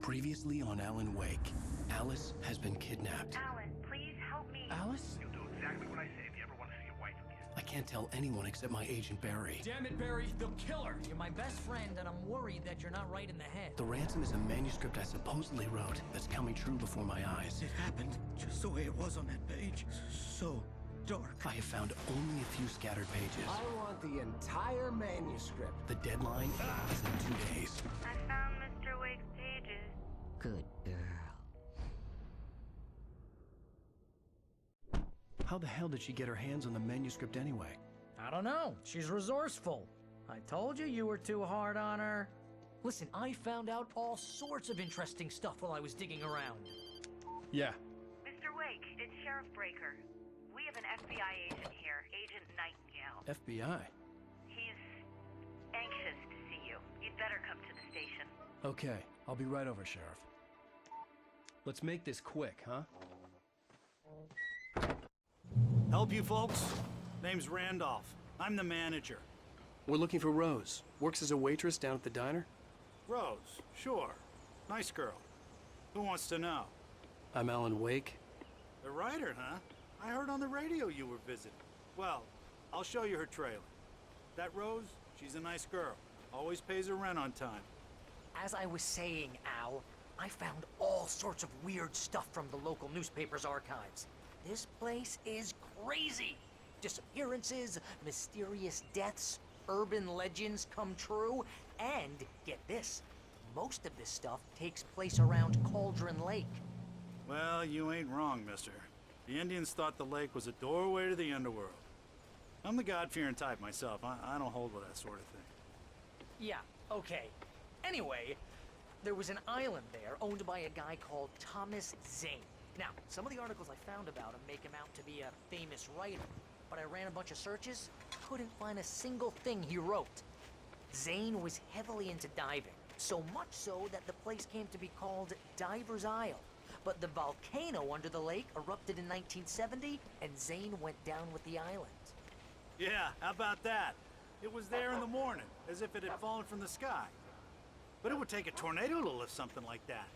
Previously on Alan Wake, Alice has been kidnapped. Alan, please help me. Alice? You'll do exactly what I say if you ever want to see your wife again. I can't tell anyone except my agent Barry. Damn it, Barry, they'll kill her. You're my best friend, and I'm worried that you're not right in the head. The ransom is a manuscript I supposedly wrote that's coming true before my eyes. It happened just the way it was on that page. So dark. I have found only a few scattered pages. I want the entire manuscript. The deadline is in 2 days. I found Mr. Wake's pages. Good girl. How the hell did she get her hands on the manuscript anyway? I don't know. She's resourceful. I told you you were too hard on her. Listen, I found out all sorts of interesting stuff while I was digging around. Yeah. Mr. Wake, it's Sheriff Breaker. We have an FBI agent here, Agent Nightingale. FBI? He's anxious to see you. You'd better come to the station. Okay, I'll be right over, Sheriff. Let's make this quick, huh? Help you folks? Name's Randolph. I'm the manager. We're looking for Rose. Works as a waitress down at the diner. Rose, sure. Nice girl. Who wants to know? I'm Alan Wake. The writer, huh? I heard on the radio you were visiting. Well, I'll show you her trailer. That Rose, she's a nice girl. Always pays her rent on time. As I was saying, Al, I found all sorts of weird stuff from the local newspaper's archives. This place is crazy. Disappearances, mysterious deaths, urban legends come true, and get this, most of this stuff takes place around Cauldron Lake. Well, you ain't wrong, mister. The Indians thought the lake was a doorway to the underworld. I'm the God-fearing type myself. I don't hold with that sort of thing. Yeah, okay. Anyway, there was an island there owned by a guy called Thomas Zane. Now, some of the articles I found about him make him out to be a famous writer, but I ran a bunch of searches, couldn't find a single thing he wrote. Zane was heavily into diving, so much so that the place came to be called Diver's Isle. But the volcano under the lake erupted in 1970, and Zane went down with the island. Yeah, how about that? It was there in the morning, as if it had fallen from the sky. But it would take a tornado to lift something like that.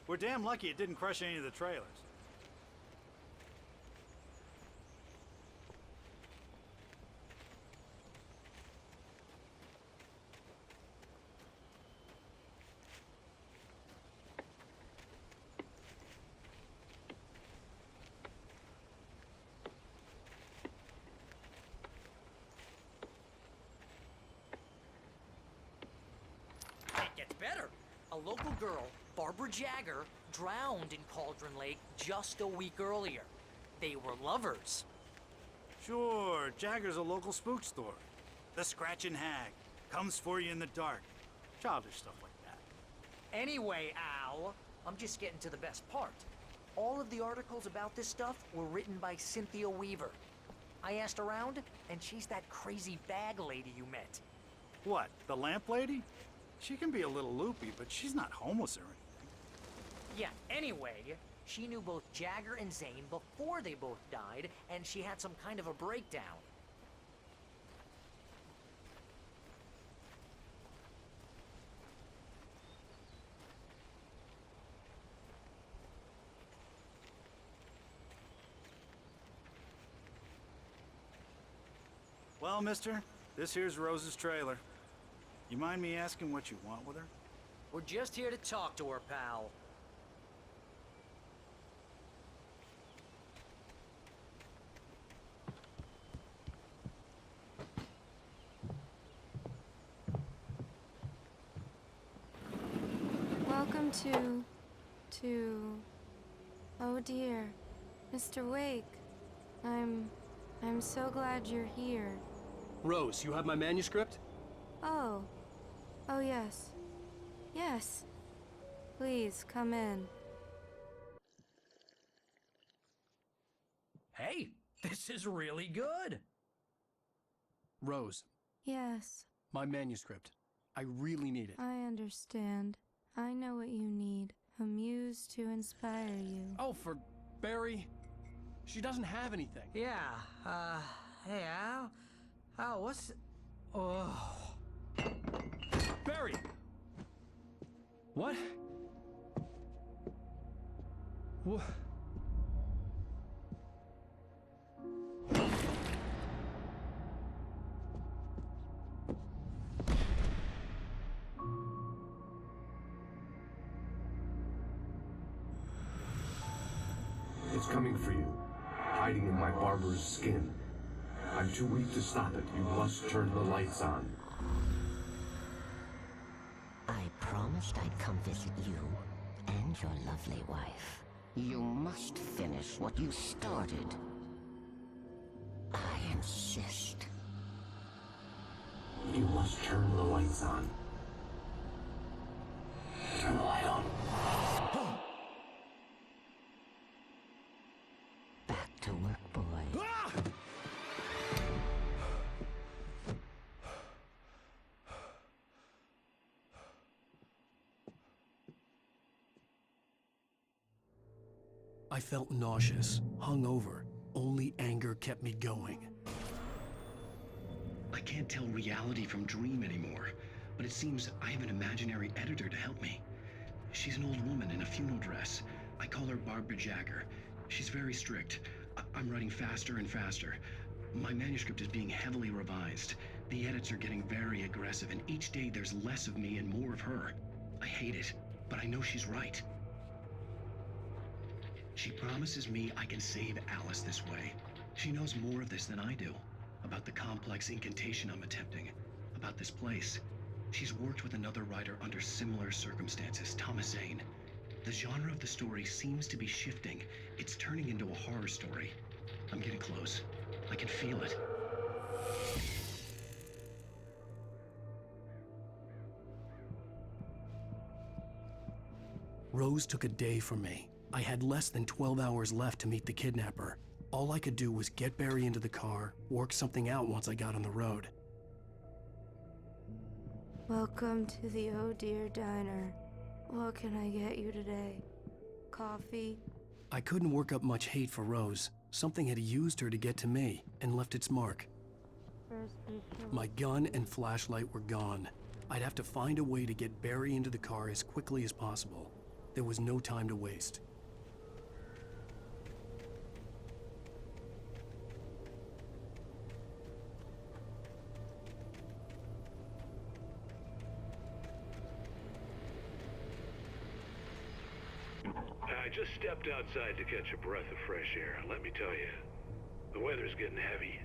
We're damn lucky it didn't crush any of the trailers. It gets better. A local girl, Barbara Jagger, drowned in Cauldron Lake just a week earlier. They were lovers. Sure, Jagger's a local spook store. The Scratching Hag. Comes for you in the dark. Childish stuff like that. Anyway, Al, I'm just getting to the best part. All of the articles about this stuff were written by Cynthia Weaver. I asked around, and she's that crazy bag lady you met. What, the lamp lady? She can be a little loopy, but she's not homeless or anything. Yeah, anyway, she knew both Jagger and Zane before they both died, and she had some kind of a breakdown. Well, mister, this here's Rose's trailer. You mind me asking what you want with her? We're just here to talk to her, pal. Welcome to... Oh dear, Mr. Wake. I'm so glad you're here. Rose, you have my manuscript? Oh. Oh yes. Yes. Please, come in. Hey, this is really good. Rose, Yes, my manuscript. I really need it. I understand. I know what you need. A muse to inspire you. Oh, for Barry. She doesn't have anything. Yeah, hey, Al? Al, what's... Oh... Barry! What? What? It's coming for you, hiding in my barber's skin. I'm too weak to stop it. You must turn the lights on. I promised I'd come visit you and your lovely wife. You must finish what you started. I insist. You must turn the lights on. Turn the light on. Back to work, boy. I felt nauseous, hungover. Only anger kept me going. I can't tell reality from dream anymore, but it seems I have an imaginary editor to help me. She's an old woman in a funeral dress. I call her Barbara Jagger. She's very strict. I'm writing faster and faster. My manuscript is being heavily revised. The edits are getting very aggressive, and each day there's less of me and more of her. I hate it, but I know she's right. She promises me I can save Alice this way. She knows more of this than I do. About the complex incantation I'm attempting. About this place. She's worked with another writer under similar circumstances, Thomas Zane. The genre of the story seems to be shifting. It's turning into a horror story. I'm getting close. I can feel it. Rose took a day from me. I had less than 12 hours left to meet the kidnapper. All I could do was get Barry into the car, work something out once I got on the road. Welcome to the Oh Dear Diner. What can I get you today? Coffee? I couldn't work up much hate for Rose. Something had used her to get to me and left its mark. My gun and flashlight were gone. I'd have to find a way to get Barry into the car as quickly as possible. There was no time to waste. I just stepped outside to catch a breath of fresh air, and let me tell you, the weather's getting heavy.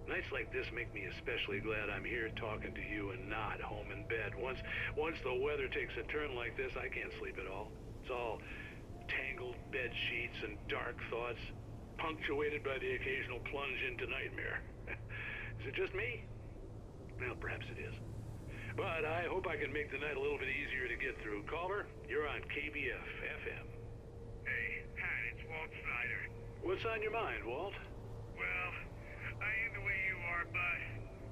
Nights like this make me especially glad I'm here talking to you and not home in bed. Once the weather takes a turn like this, I can't sleep at all. It's all tangled bed sheets and dark thoughts, punctuated by the occasional plunge into nightmare. Is it just me? Well, perhaps it is. But I hope I can make the night a little bit easier to get through. Caller, you're on KBF FM. Hey, Pat, it's Walt Snyder. What's on your mind, Walt? Well, I ain't the way you are, but,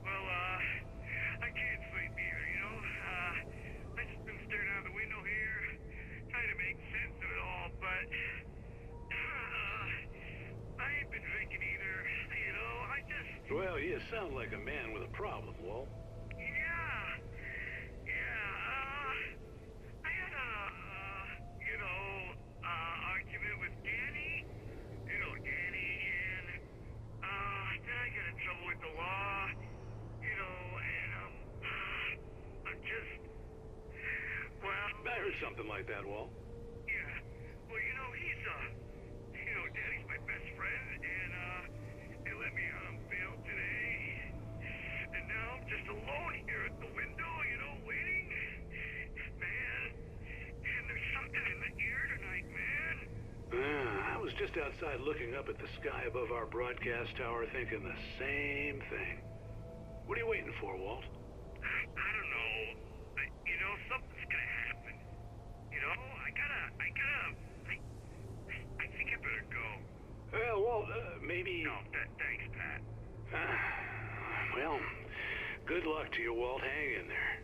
well, I can't sleep either, you know? I just been staring out the window here, trying to make sense of it all, but, I ain't been drinking either, you know? Well, you sound like a man with a problem, Walt. I had a, argument with Danny, Danny, and, then I got in trouble with the law, and, I'm just, well... I heard something like that, Walt. Yeah, well, he's, Danny's my best friend, and, they let me out on bail today, and now I'm just alone here at the window, waiting. Man, and there's something in the air tonight, man. I was just outside looking up at the sky above our broadcast tower thinking the same thing. What are you waiting for, Walt? I don't know. Something's gonna happen. I think I better go. Well, Walt, maybe... No, thanks, Pat. Well, good luck to you, Walt. Hang in there.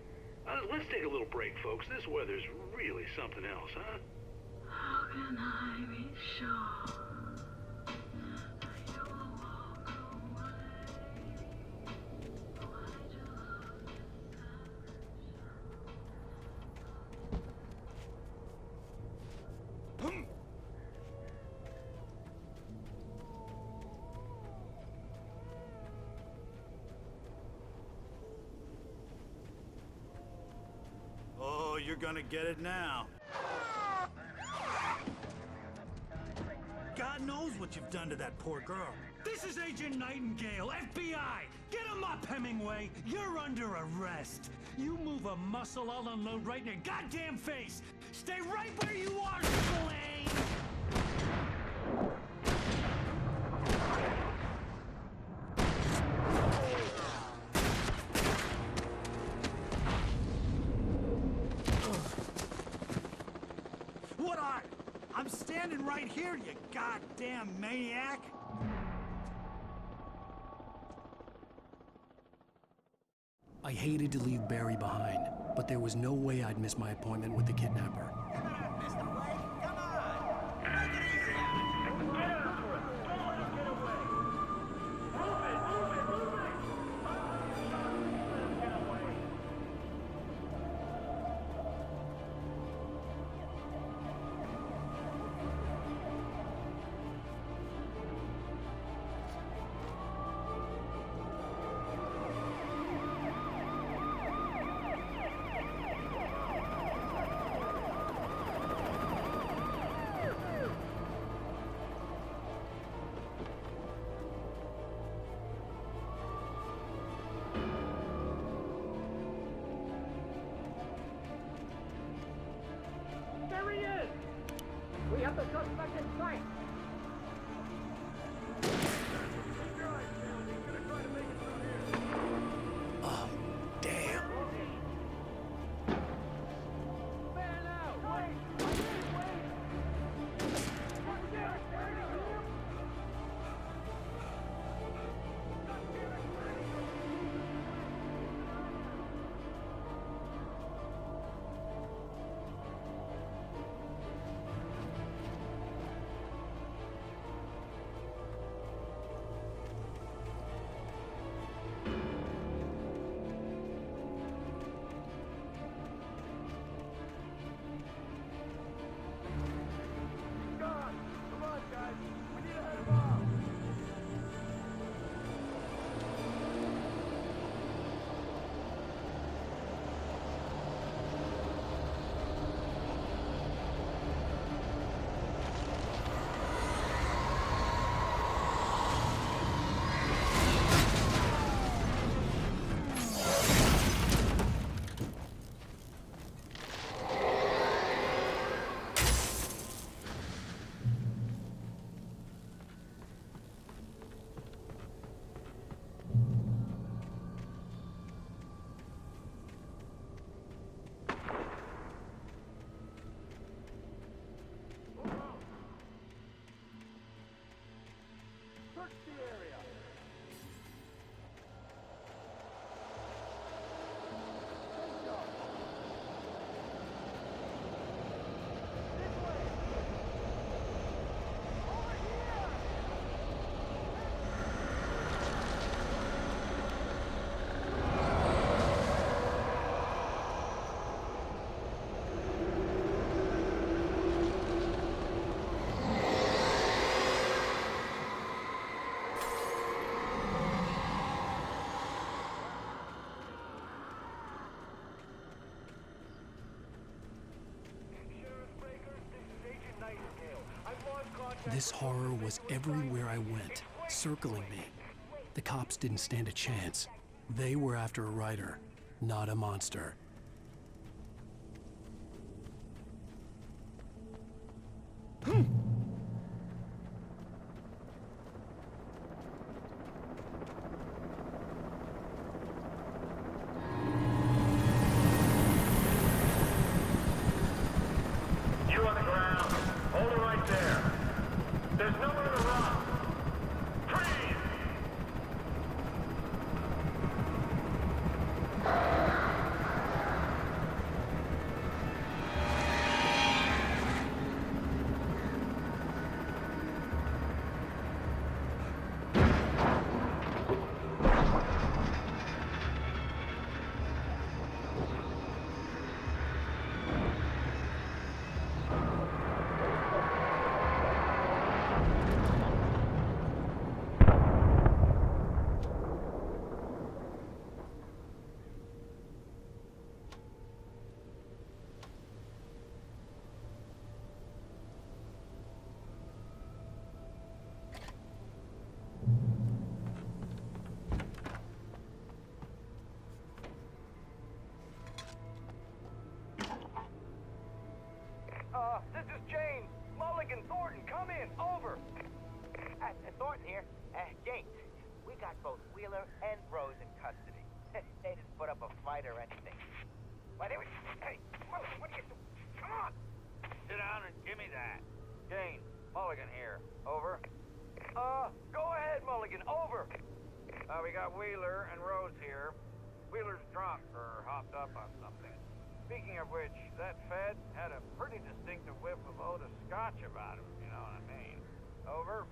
Let's take a little break, folks. This weather's really something else, huh? How can I be sure that you will walk away? Why do I you're gonna get it now. God knows what you've done to that poor girl. This is Agent Nightingale, FBI! Get him up, Hemingway! You're under arrest! You move a muscle, I'll unload right in your goddamn face! Stay right where you are, Blaine! What are? I'm standing right here, you goddamn maniac! I hated to leave Barry behind, but there was no way I'd miss my appointment with the kidnapper. There he is! We have the suspect in sight! Oh, damn. This horror was everywhere I went, circling me. The cops didn't stand a chance. They were after a writer, not a monster. Mulligan, Thornton, come in. Over. Thornton here. James, we got both Wheeler and Rose in custody. They didn't put up a fight or anything. Why, they were... Hey, Mulligan, what are you doing? Come on. Sit down and give me that. Jane, Mulligan here. Over. Go ahead, Mulligan. Over. We got Wheeler and Rose here. Wheeler's drunk or hopped up on something. Speaking of which, that Fed had a pretty distinctive whiff of Otis Scotch about him, you know what I mean. Over.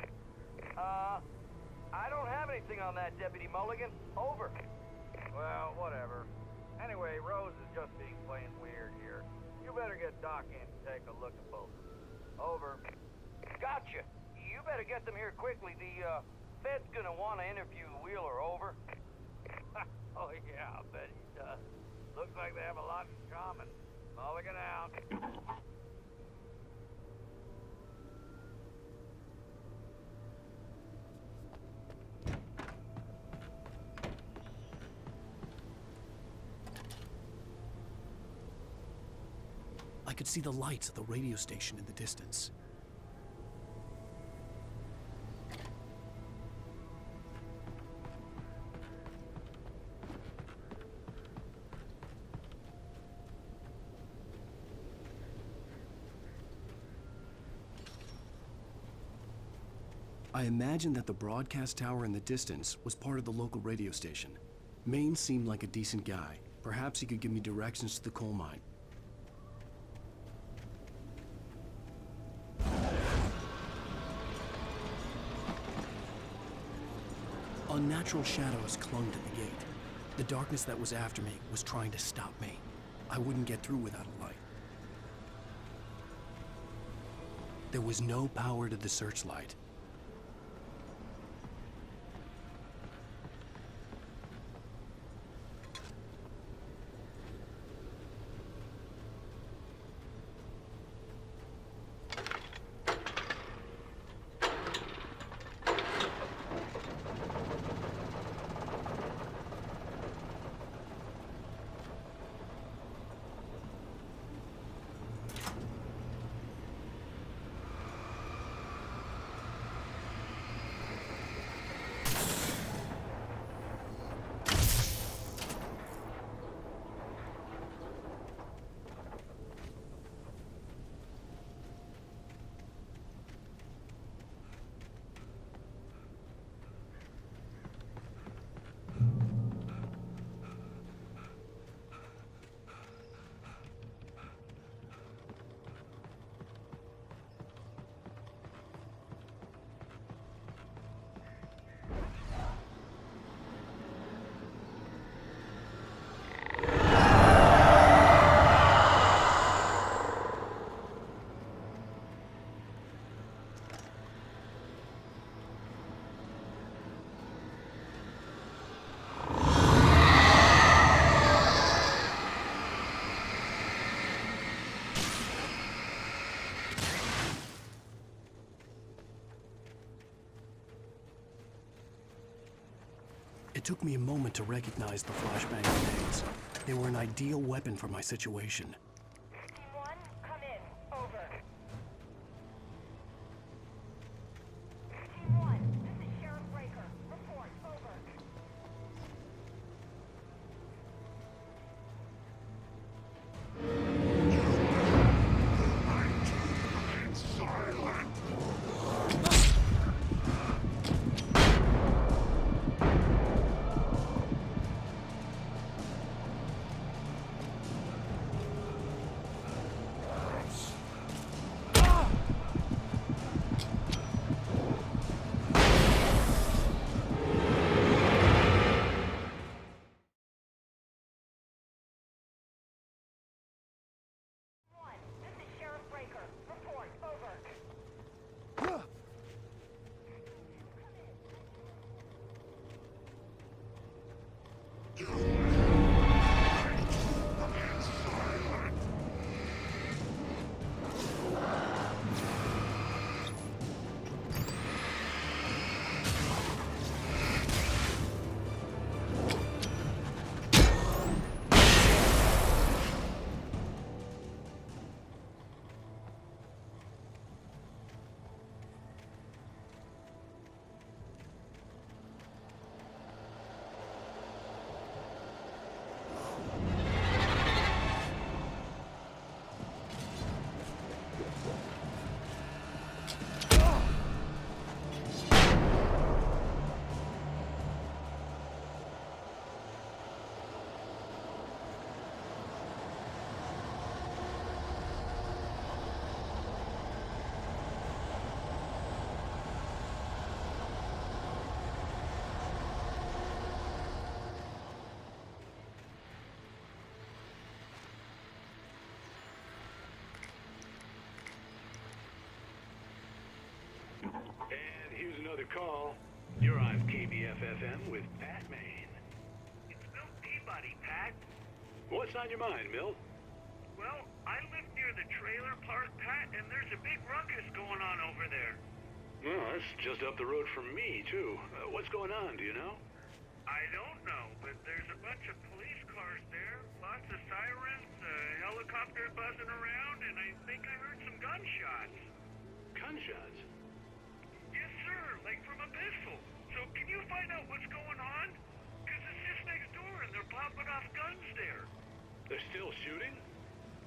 I don't have anything on that, Deputy Mulligan. Over. Well, whatever. Anyway, Rose is just being plain weird here. You better get Doc in to take a look at both. Over. Gotcha. You better get them here quickly. The, Fed's gonna want to interview Wheeler. Over. Oh, yeah, I'll bet he does. Looks like they have a lot in common. Mulligan out. I could see the lights of the radio station in the distance. I imagined that the broadcast tower in the distance was part of the local radio station. Maine seemed like a decent guy. Perhaps he could give me directions to the coal mine. Unnatural shadows clung to the gate. The darkness that was after me was trying to stop me. I wouldn't get through without a light. There was no power to the searchlight. It took me a moment to recognize the flashbang grenades. They were an ideal weapon for my situation. Team 1, come in. Over. Team 1, this is Sheriff Breaker. Report. Over. Good call. You're on KBFFM with Pat Maine. It's Milt Peabody, Pat. What's on your mind, Milt? Well, I live near the trailer park, Pat, and there's a big ruckus going on over there. Well, that's just up the road from me, too. What's going on, do you know? I don't know, but there's a bunch of police cars there, lots of sirens, a helicopter buzzing around, and I think I heard some gunshots. Gunshots? Yes, sir, like from a pistol. So can you find out what's going on? Because it's just next door and they're popping off guns there. They're still shooting?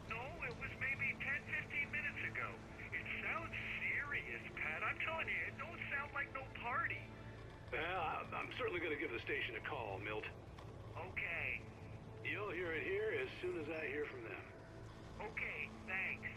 No, it was maybe 10, 15 minutes ago. It sounds serious, Pat. I'm telling you, it don't sound like no party. I'm certainly going to give the station a call, Milt. Okay. You'll hear it here as soon as I hear from them. Okay, thanks.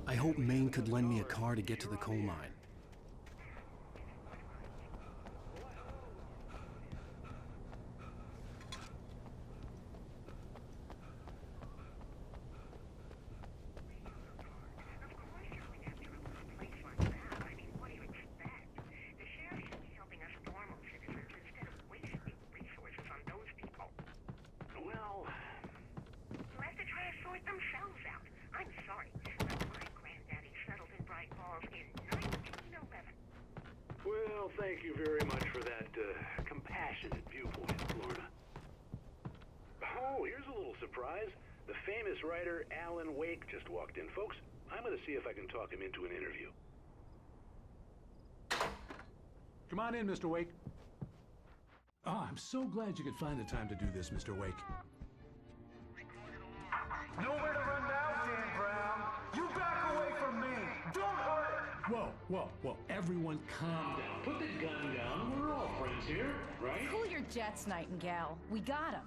I hope Maine could lend me a car to get to the coal mine. Well, thank you very much for that compassionate viewpoint, Lorna. Oh, here's a little surprise. The famous writer Alan Wake just walked in. Folks, I'm going to see if I can talk him into an interview. Come on in, Mr. Wake. Oh, I'm so glad you could find the time to do this, Mr. Wake. Nowhere to run now, Dan Brown. You back away from me. Don't hurt it. Whoa. Everyone calm down. Put the gun down. We're all friends here, right? Cool your jets, Nightingale. We got him.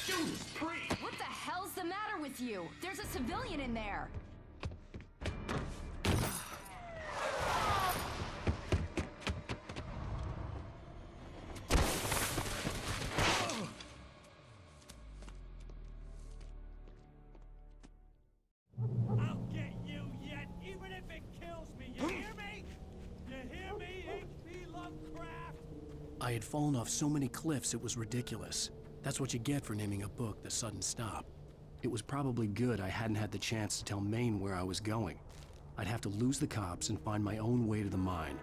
Judas Priest! What the hell's the matter with you? There's a civilian in there. I'll get you yet, even if it kills me. You hear me? You hear me, H.P. Lovecraft? I had fallen off so many cliffs it was ridiculous. That's what you get for naming a book The Sudden Stop. It was probably good I hadn't had the chance to tell Maine where I was going. I'd have to lose the cops and find my own way to the mine.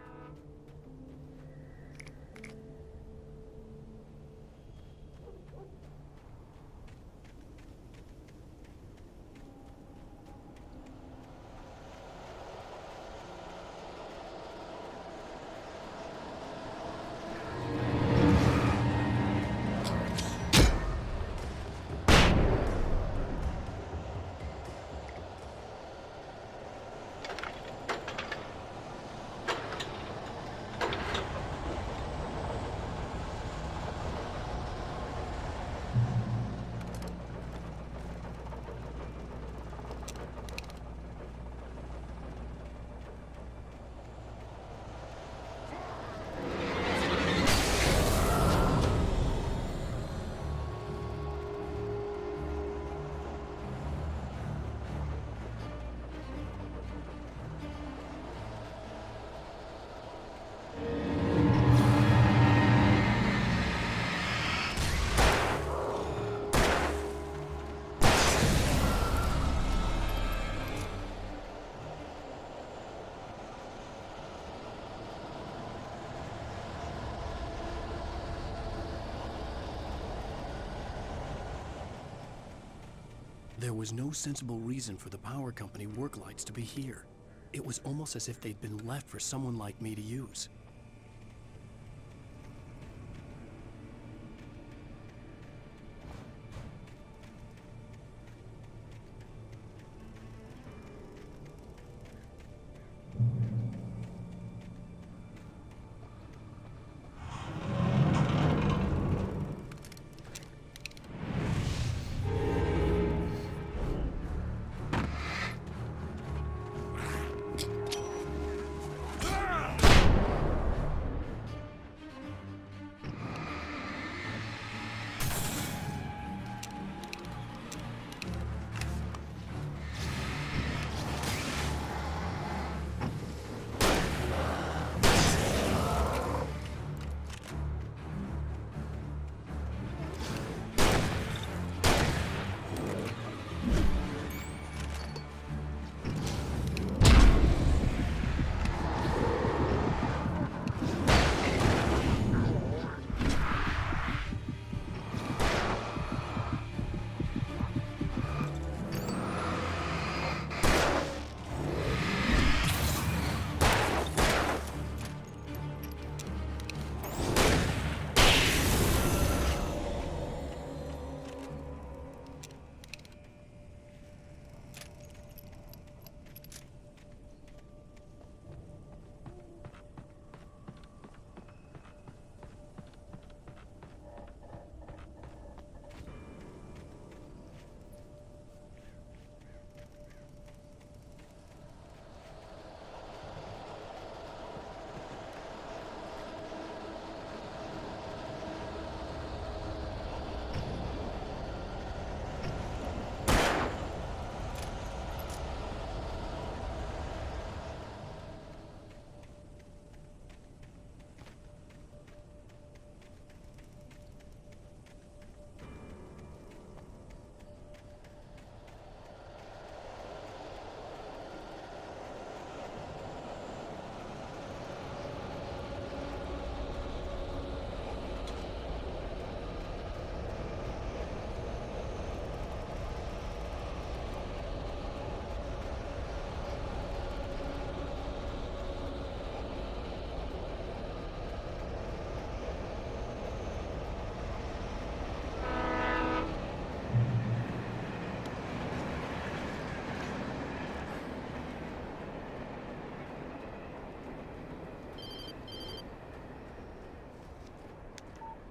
There was no sensible reason for the power company work lights to be here. It was almost as if they'd been left for someone like me to use.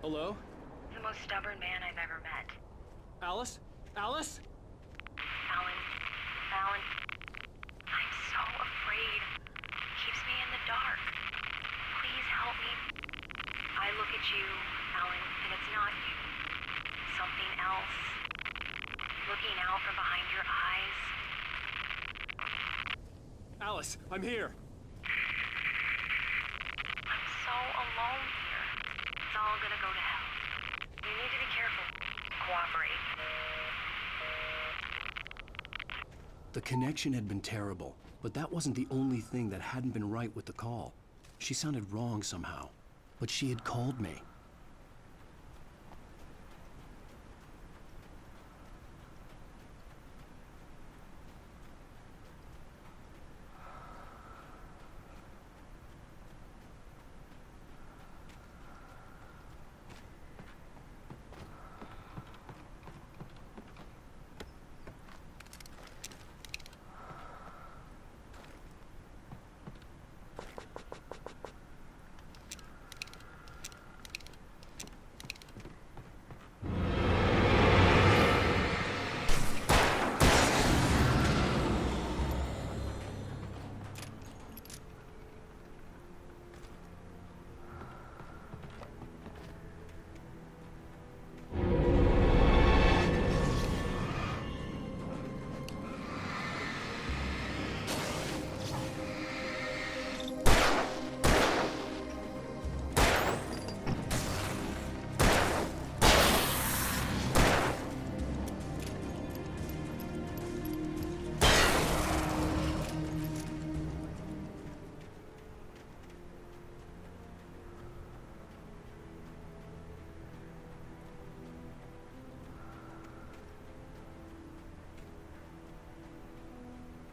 Hello? The most stubborn man I've ever met. Alice? Alice? Alan, I'm so afraid. He keeps me in the dark. Please help me. I look at you, Alan, and it's not you. Something else. Looking out from behind your eyes. Alice, I'm here. I'm so alone here. It's all gonna go to hell. You need to be careful. Cooperate. The connection had been terrible, But that wasn't the only thing that hadn't been right with the call. She sounded wrong somehow, but she had called me.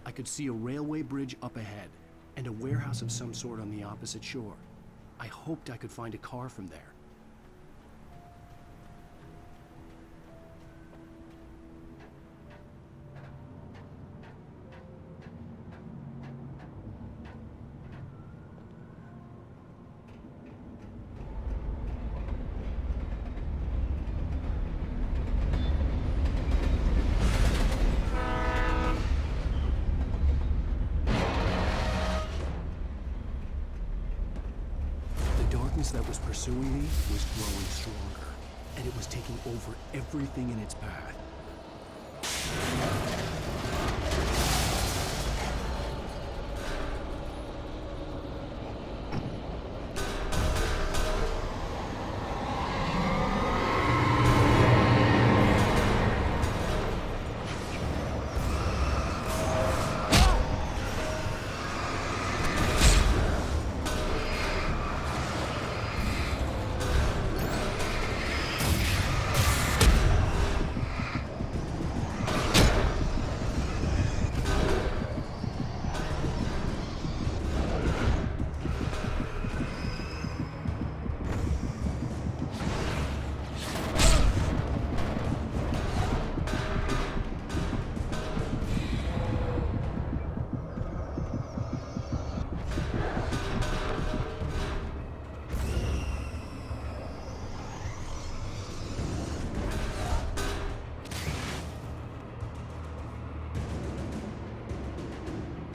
I could see a railway bridge up ahead, and a warehouse of some sort on the opposite shore. I hoped I could find a car from there. That was pursuing me was growing stronger, and it was taking over everything in its path.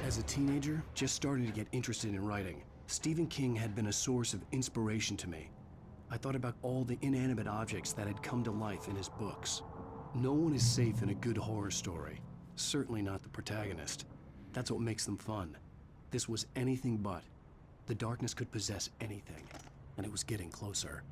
As a teenager, just starting to get interested in writing, Stephen King had been a source of inspiration to me. I thought about all the inanimate objects that had come to life in his books. No one is safe in a good horror story. Certainly not the protagonist. That's what makes them fun. This was anything but. The darkness could possess anything, and it was getting closer.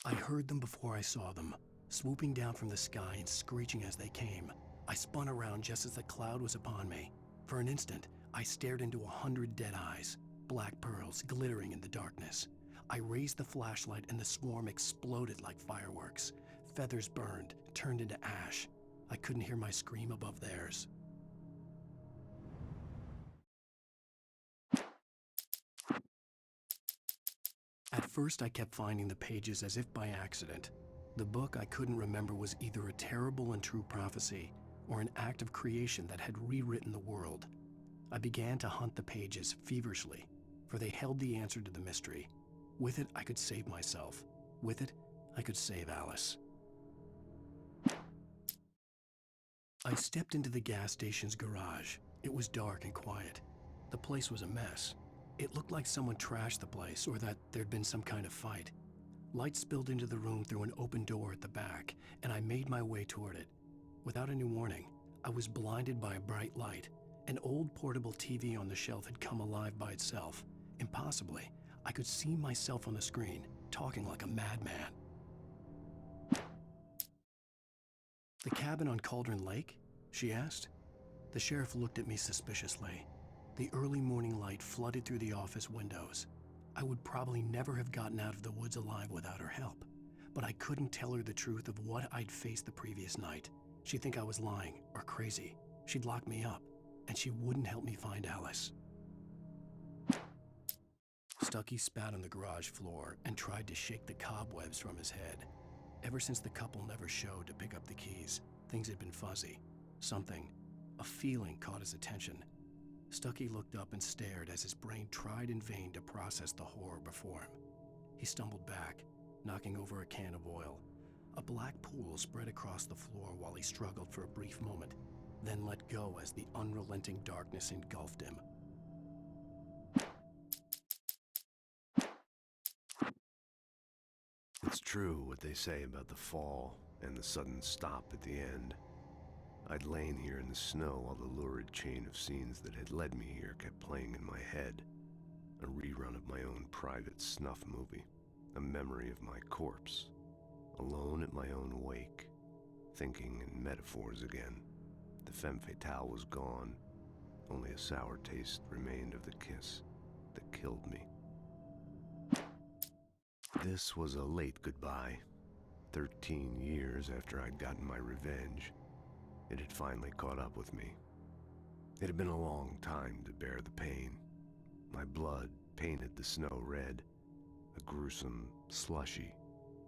I heard them before I saw them, swooping down from the sky and screeching as they came. I spun around just as the cloud was upon me. For an instant, I stared into 100 dead eyes, black pearls glittering in the darkness. I raised the flashlight and the swarm exploded like fireworks. Feathers burned, turned into ash. I couldn't hear my scream above theirs. At first, I kept finding the pages as if by accident. The book I couldn't remember was either a terrible and true prophecy or an act of creation that had rewritten the world. I began to hunt the pages feverishly, for they held the answer to the mystery. With it, I could save myself. With it, I could save Alice. I stepped into the gas station's garage. It was dark and quiet. The place was a mess. It looked like someone trashed the place or that there'd been some kind of fight. Light spilled into the room through an open door at the back, and I made my way toward it. Without any warning, I was blinded by a bright light. An old portable TV on the shelf had come alive by itself. Impossibly, I could see myself on the screen, talking like a madman. "The cabin on Cauldron Lake?" she asked. The sheriff looked at me suspiciously. The early morning light flooded through the office windows. I would probably never have gotten out of the woods alive without her help, but I couldn't tell her the truth of what I'd faced the previous night. She'd think I was lying or crazy. She'd lock me up, and she wouldn't help me find Alice. Stucky spat on the garage floor and tried to shake the cobwebs from his head. Ever since the couple never showed to pick up the keys, things had been fuzzy. A feeling caught his attention. Stucky looked up and stared as his brain tried in vain to process the horror before him. He stumbled back, knocking over a can of oil. A black pool spread across the floor while he struggled for a brief moment, then let go as the unrelenting darkness engulfed him. It's true what they say about the fall and the sudden stop at the end. I'd lain here in the snow while the lurid chain of scenes that had led me here kept playing in my head. A rerun of my own private snuff movie. A memory of my corpse. Alone at my own wake. Thinking in metaphors again. The femme fatale was gone. Only a sour taste remained of the kiss that killed me. This was a late goodbye. 13 years after I'd gotten my revenge. It had finally caught up with me. It had been a long time to bear the pain. My blood painted the snow red. A gruesome slushy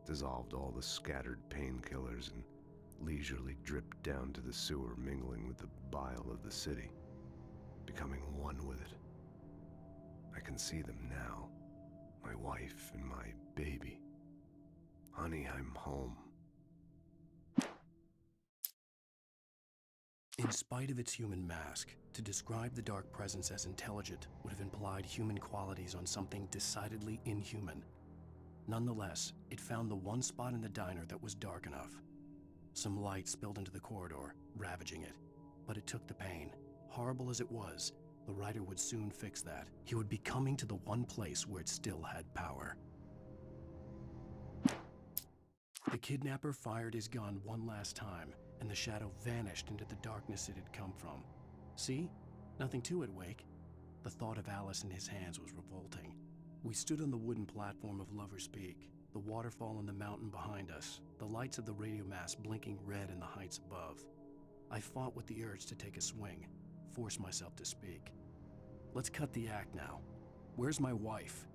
dissolved all the scattered painkillers and leisurely dripped down to the sewer, mingling with the bile of the city, becoming one with it. I can see them now, my wife and my baby. Honey, I'm home. In spite of its human mask, to describe the dark presence as intelligent would have implied human qualities on something decidedly inhuman. Nonetheless, it found the one spot in the diner that was dark enough. Some light spilled into the corridor, ravaging it. But it took the pain. Horrible as it was, the writer would soon fix that. He would be coming to the one place where it still had power. The kidnapper fired his gun one last time, and the shadow vanished into the darkness it had come from. See? Nothing to it, Wake. The thought of Alice in his hands was revolting. We stood on the wooden platform of Lover's Peak, the waterfall on the mountain behind us, the lights of the radio mast blinking red in the heights above. I fought with the urge to take a swing, force myself to speak. Let's cut the act now. Where's my wife?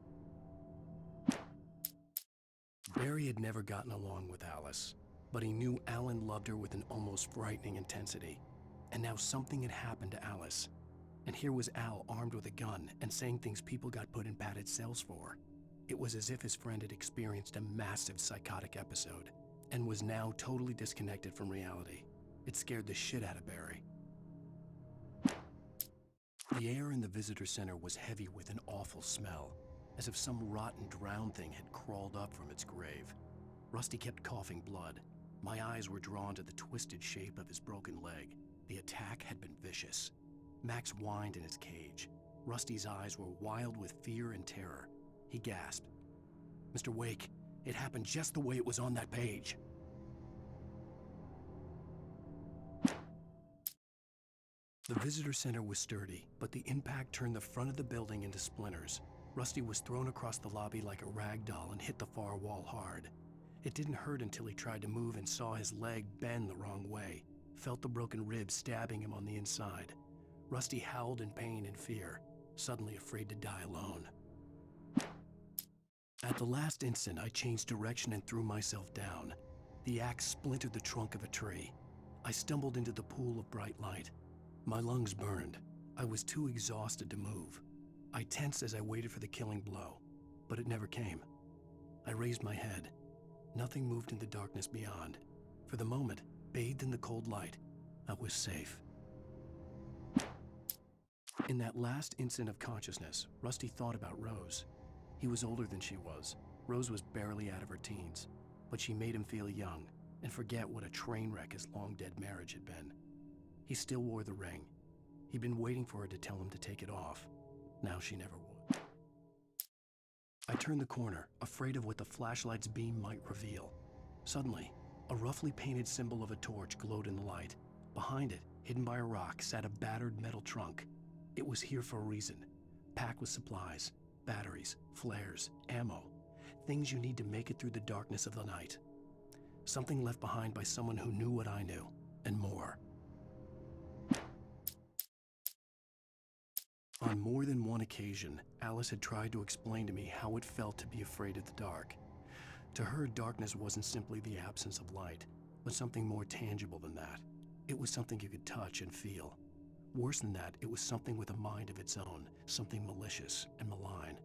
Barry had never gotten along with Alice, but he knew Alan loved her with an almost frightening intensity. And now something had happened to Alice. And here was Al armed with a gun and saying things people got put in padded cells for. It was as if his friend had experienced a massive psychotic episode and was now totally disconnected from reality. It scared the shit out of Barry. The air in the visitor center was heavy with an awful smell, as if some rotten drowned thing had crawled up from its grave. Rusty kept coughing blood. My eyes were drawn to the twisted shape of his broken leg. The attack had been vicious. Max whined in his cage. Rusty's eyes were wild with fear and terror. He gasped. "Mr. Wake, it happened just the way it was on that page." The visitor center was sturdy, but the impact turned the front of the building into splinters. Rusty was thrown across the lobby like a rag doll and hit the far wall hard. It didn't hurt until he tried to move and saw his leg bend the wrong way, felt the broken ribs stabbing him on the inside. Rusty howled in pain and fear, suddenly afraid to die alone. At the last instant, I changed direction and threw myself down. The axe splintered the trunk of a tree. I stumbled into the pool of bright light. My lungs burned. I was too exhausted to move. I tensed as I waited for the killing blow, but it never came. I raised my head. Nothing moved in the darkness beyond. For the moment, bathed in the cold light, I was safe. In that last instant of consciousness, Rusty thought about Rose. He was older than she was. Rose was barely out of her teens, but she made him feel young and forget what a train wreck his long-dead marriage had been. He still wore the ring. He'd been waiting for her to tell him to take it off. Now she never would. I turned the corner, afraid of what the flashlight's beam might reveal. Suddenly, a roughly painted symbol of a torch glowed in the light. Behind it, hidden by a rock, sat a battered metal trunk. It was here for a reason, packed with supplies, batteries, flares, ammo, things you need to make it through the darkness of the night. Something left behind by someone who knew what I knew, and more. On more than one occasion, Alice had tried to explain to me how it felt to be afraid of the dark. To her, darkness wasn't simply the absence of light, but something more tangible than that. It was something you could touch and feel. Worse than that, it was something with a mind of its own, something malicious and malign.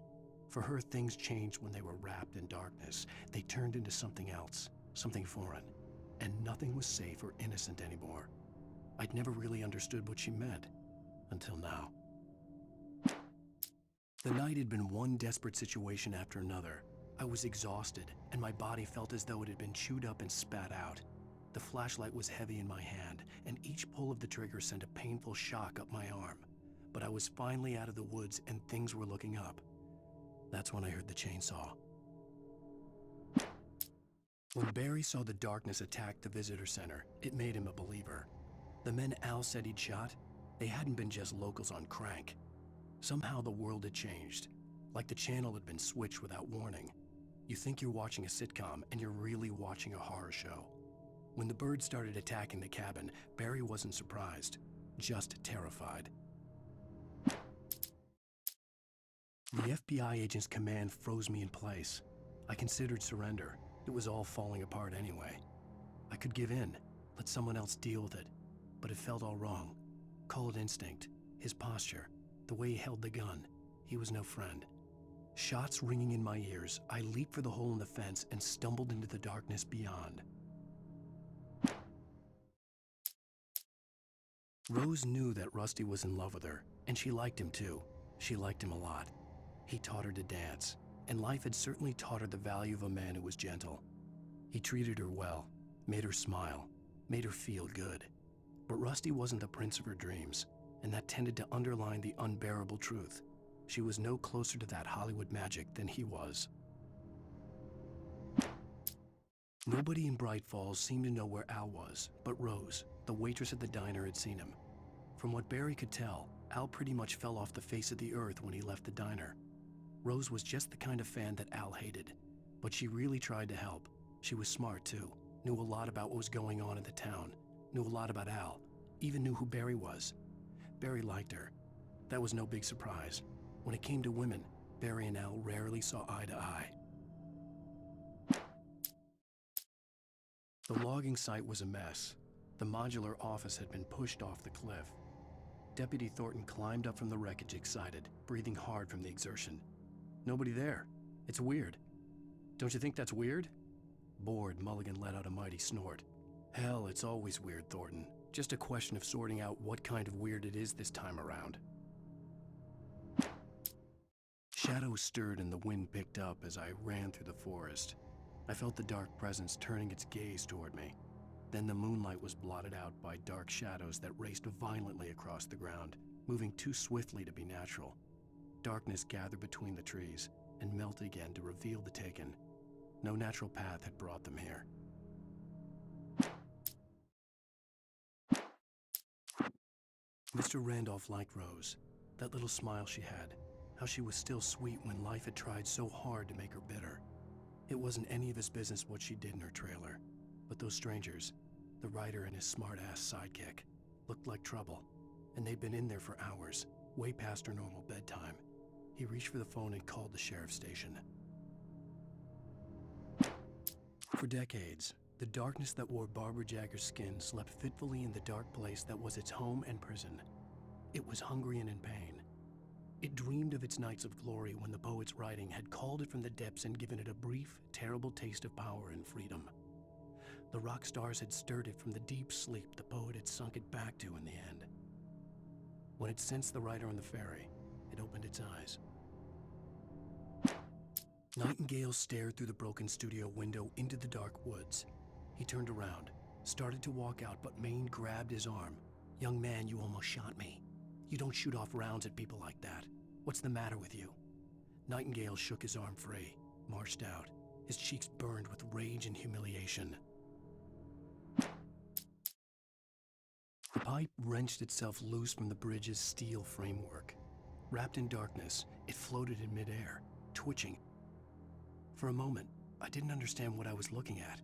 For her, things changed when they were wrapped in darkness. They turned into something else, something foreign, and nothing was safe or innocent anymore. I'd never really understood what she meant, until now. The night had been one desperate situation after another. I was exhausted, and my body felt as though it had been chewed up and spat out. The flashlight was heavy in my hand, and each pull of the trigger sent a painful shock up my arm. But I was finally out of the woods, and things were looking up. That's when I heard the chainsaw. When Barry saw the darkness attack the visitor center, it made him a believer. The men Al said he'd shot, they hadn't been just locals on crank. Somehow the world had changed, like the channel had been switched without warning. You think you're watching a sitcom, and you're really watching a horror show. When the birds started attacking the cabin, Barry wasn't surprised, just terrified. The FBI agent's command froze me in place. I considered surrender. It was all falling apart anyway. I could give in, let someone else deal with it, but it felt all wrong. Call it instinct, his posture, the way he held the gun. He was no friend. Shots ringing in my ears, I leaped for the hole in the fence and stumbled into the darkness beyond. Rose knew that Rusty was in love with her, and she liked him too. She liked him a lot. He taught her to dance, and life had certainly taught her the value of a man who was gentle. He treated her well, made her smile, made her feel good. But Rusty wasn't the prince of her dreams, and that tended to underline the unbearable truth. She was no closer to that Hollywood magic than he was. Nobody in Bright Falls seemed to know where Al was, but Rose, the waitress at the diner, had seen him. From what Barry could tell, Al pretty much fell off the face of the earth when he left the diner. Rose was just the kind of fan that Al hated, but she really tried to help. She was smart too, knew a lot about what was going on in the town, knew a lot about Al, even knew who Barry was. Barry liked her. That was no big surprise. When it came to women, Barry and Al rarely saw eye to eye. The logging site was a mess. The modular office had been pushed off the cliff. Deputy Thornton climbed up from the wreckage excited, breathing hard from the exertion. Nobody there. It's weird. Don't you think that's weird? Bored, Mulligan let out a mighty snort. Hell, it's always weird, Thornton. Just a question of sorting out what kind of weird it is this time around. Shadows stirred and the wind picked up as I ran through the forest. I felt the dark presence turning its gaze toward me. Then the moonlight was blotted out by dark shadows that raced violently across the ground, moving too swiftly to be natural. Darkness gathered between the trees and melted again to reveal the taken. No natural path had brought them here. Mr. Randolph liked Rose. That little smile she had, how she was still sweet when life had tried so hard to make her bitter. It wasn't any of his business what she did in her trailer, but those strangers, the writer and his smart-ass sidekick, looked like trouble, and they'd been in there for hours, way past her normal bedtime. He reached for the phone and called the sheriff's station. For decades, the darkness that wore Barbara Jagger's skin slept fitfully in the dark place that was its home and prison. It was hungry and in pain. It dreamed of its nights of glory when the poet's writing had called it from the depths and given it a brief, terrible taste of power and freedom. The rock stars had stirred it from the deep sleep the poet had sunk it back to in the end. When it sensed the writer on the ferry, it opened its eyes. Nightingale stared through the broken studio window into the dark woods. He turned around, started to walk out, but Maine grabbed his arm. "Young man, you almost shot me. You don't shoot off rounds at people like that. What's the matter with you?" Nightingale shook his arm free, marched out. His cheeks burned with rage and humiliation. The pipe wrenched itself loose from the bridge's steel framework. Wrapped in darkness, it floated in midair, twitching. For a moment, I didn't understand what I was looking at.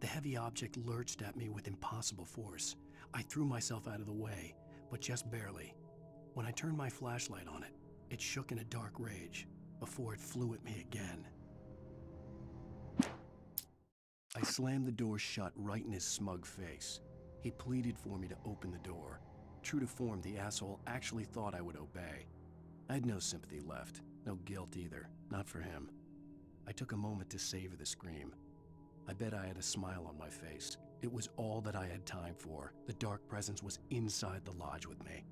The heavy object lurched at me with impossible force. I threw myself out of the way, but just barely. When I turned my flashlight on it, it shook in a dark rage before it flew at me again. I slammed the door shut right in his smug face. He pleaded for me to open the door. True to form, the asshole actually thought I would obey. I had no sympathy left, no guilt either, not for him. I took a moment to savor the scream. I bet I had a smile on my face. It was all that I had time for. The dark presence was inside the lodge with me.